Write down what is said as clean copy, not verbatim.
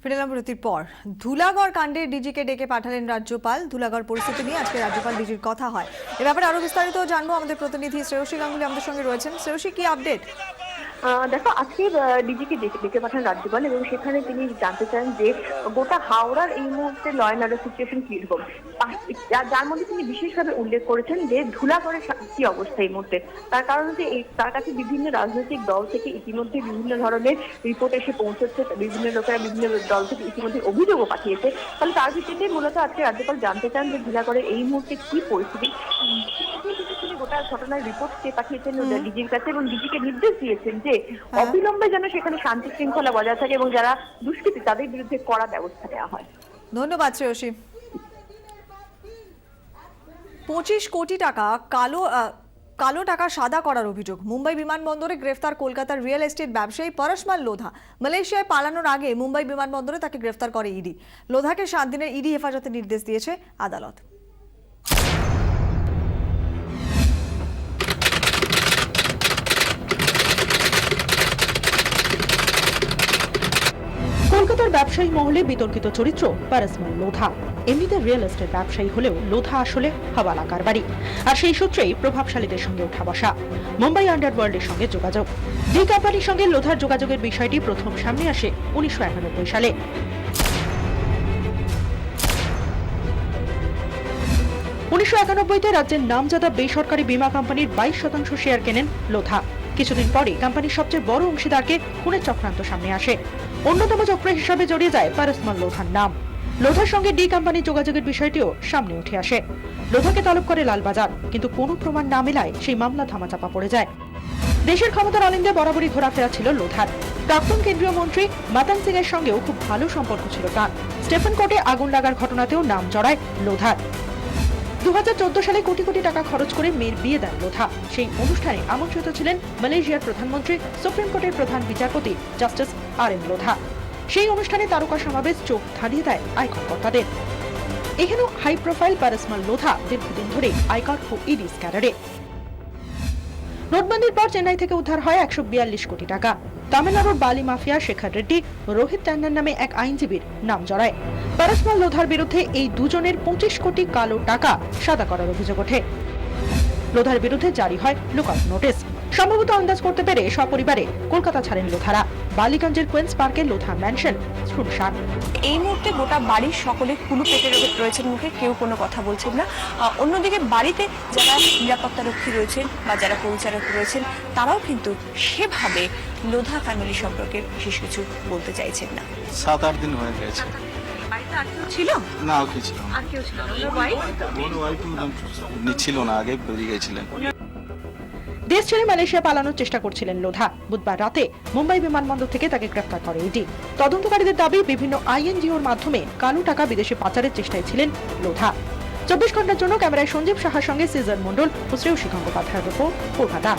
ফিরে এলাম বিরতির পর। ধুলাগড় কাণ্ডে ডিজিকে ডেকে পাঠালেন রাজ্যপাল। ধুলাগড় পরিস্থিতি নিয়ে আজকে রাজ্যপাল ডিজির কথা হয়। এ ব্যাপারে আরো বিস্তারিত জানবো, আমাদের প্রতিনিধি শ্রেয়সী গাঙ্গুলি আমাদের সঙ্গে রয়েছেন। শ্রেয়সী, কি আপডেট? দেখো, আজকে ডিজিকে ডেকে পাঠান রাজ্যপাল এবং সেখানে তিনি জানতে চান যে গোটা হাওড়ার এই মুহূর্তে ল অ্যান্ড অর্ডার সিচুয়েশন কিরকম। যার মধ্যে তিনি বিশেষভাবে উল্লেখ করেছেন যে ধুলাগড়ের কি অবস্থা এই মুহূর্তে। তার কারণ হচ্ছে তার কাছে বিভিন্ন রাজনৈতিক দল থেকে ইতিমধ্যে বিভিন্ন ধরনের রিপোর্ট এসে পৌঁছচ্ছে, বিভিন্ন লোকেরা বিভিন্ন দল থেকে ইতিমধ্যে অভিযোগও পাঠিয়েছে। তাহলে তার ভিত্তিতে মূলত আজকে রাজ্যপাল জানতে চান যে ধুলাগড়ের এই মুহূর্তে কি পরিস্থিতি। তিনি গোটা ঘটনার রিপোর্ট পাঠিয়েছেন ডিজির কাছে এবং ডিজিকে নির্দেশ দিয়েছেন যে অবিলম্বে যেন সেখানে শান্তি শৃঙ্খলা বজায় থাকে এবং যারা দুষ্কৃতী তাদের বিরুদ্ধে কড়া ব্যবস্থা নেওয়া হয়। ধন্যবাদ শ্রেয়সী। 25 কোটি টাকা কালো টাকা সাদা করার অভিযোগ। মুম্বাই বিমানবন্দরে গ্রেফতার কলকাতার রিয়েল এস্টেট ব্যবসায়ী পরশমাল লোধা। মালয়েশিয়ায় পালানোর আগে মুম্বাই বিমানবন্দরে তাকে গ্রেফতার করে ইডি। লোধাকে 7 দিনের ইডি হেফাজতে নির্দেশ দিয়েছে আদালত। কলকাতার ব্যবসায়ী মহলে বিতর্কিত চরিত্র পরশমাল লোধা। এমনিতে রিয়েল এস্টেট ব্যবসায়ী হলেও লোধা আসলে হাওয়ালা কারবারি, আর সেই সূত্রেই প্রভাবশালীদের সঙ্গে উঠা বসা। মুম্বাই আন্ডারওয়ার্ল্ডের সঙ্গে যোগাযোগ। ডি কোম্পানির সঙ্গে লোধার যোগাযোগের বিষয়টি প্রথম সামনে আসে 1991 সালে। 1991-তে রাজ্যের নামজাদা বেসরকারি বীমা কোম্পানির 22% শেয়ার কেনেন লোধা। কিছুদিন পরে কোম্পানির সবচেয়ে বড় অংশীদারকে খুনের চক্রান্ত সামনে আসে। অন্যতম চক্র হিসাবে জড়িয়ে যায় পরশমাল লোধার নাম। লোধার সঙ্গে ডি কোম্পানির যোগাযোগের বিষয়টিও সামনে উঠে আসে। লোধাকে তলব করে লালবাজার, কিন্তু কোনো প্রমাণ না মেলায় সেই মামলা ধামাচাপা পড়ে যায়। দেশের ক্ষমতার অলিন্দে বরাবরই ঘোরাফেরা ছিল লোধার। প্রাক্তন কেন্দ্রীয় মন্ত্রী মাতান সিং এর সঙ্গেও খুব ভালো সম্পর্ক ছিল তার। স্টেফেন কোর্টে আগুন লাগার ঘটনাতেও নাম জড়ায় লোধার। 2014 সালে কোটি কোটি টাকা খরচ করে মেয়ের বিয়ে দেন লোধা। সেই অনুষ্ঠানে আমন্ত্রিত ছিলেন মালয়েশিয়ার প্রধানমন্ত্রী, সুপ্রিম কোর্টের প্রধান বিচারপতি জাস্টিস RM লোধা। সেই অনুষ্ঠানে তারকা সমাবেশ চোখ ধাঁধিয়ে দেয় আয়কর কর্তাদের। এখানেও হাই প্রোফাইল পরশমাল লোধা দীর্ঘদিন ধরে আয়কর ও ইডি স্ক্যাডারে। নোটবন্দির পর চেন্নাই থেকে উদ্ধার হয় 142 কোটি টাকা। তামিলনাড়ুর বালি মাফিয়া শেখর রেড্ডি, রোহিত ট্যান্ডন নামে এক আইনজীবীর নাম জড়ায়। পরশমাল লোধার বিরুদ্ধে এই দুজনের 25 কোটি কালো টাকা সাদা করার অভিযোগ ওঠে। লোধার বিরুদ্ধে জারি হয় লুকআউট নোটিশ। সম্ভবত আন্দাজ করতে পেরে সপরিবারে কলকাতা ছাড়েন লোধারা। বালিগঞ্জের কুইন্স পার্কে লোধা ম্যানশন শুনশান। এই মুহূর্তে গোটা বাড়ির সকলে কুলু পেটে রয়েছেন মুখে, কেউ কোনো কথা বলছেন না। অন্যদিকে বাড়িতে যারা নিরাপত্তারক্ষী রয়েছেন বা যারা পরিচারক রয়েছেন তারাও কিন্তু সেভাবে লোধা ফ্যামিলি সম্পর্কে বিশেষ কিছু বলতে চাইছেন না। 7-8 দিন হয়ে গেছে। বাড়িতে আর কেউ ছিল? না, কেউ ছিল না। আর কেউ ছিল না? ওনার ওয়াইফ ছিল না, আগে বেরিয়ে গেছিলেন। দেশ ছেড়ে মালয়েশিয়া পালানোর চেষ্টা করছিলেন লোধা। বুধবার রাতে মুম্বাই বিমানবন্দর থেকে তাকে গ্রেফতার করে ইডি। তদন্তকারীদের দাবি, বিভিন্ন INGOর মাধ্যমে কালো টাকা বিদেশে পাচারের চেষ্টায় ছিলেন লোধা। 24 ঘন্টার জন্য ক্যামেরায় সঞ্জীব সাহার সঙ্গে সিজার মন্ডল ও শ্রেয়সী গঙ্গোপাধ্যায়ের রিপোর্ট, কলকাতা।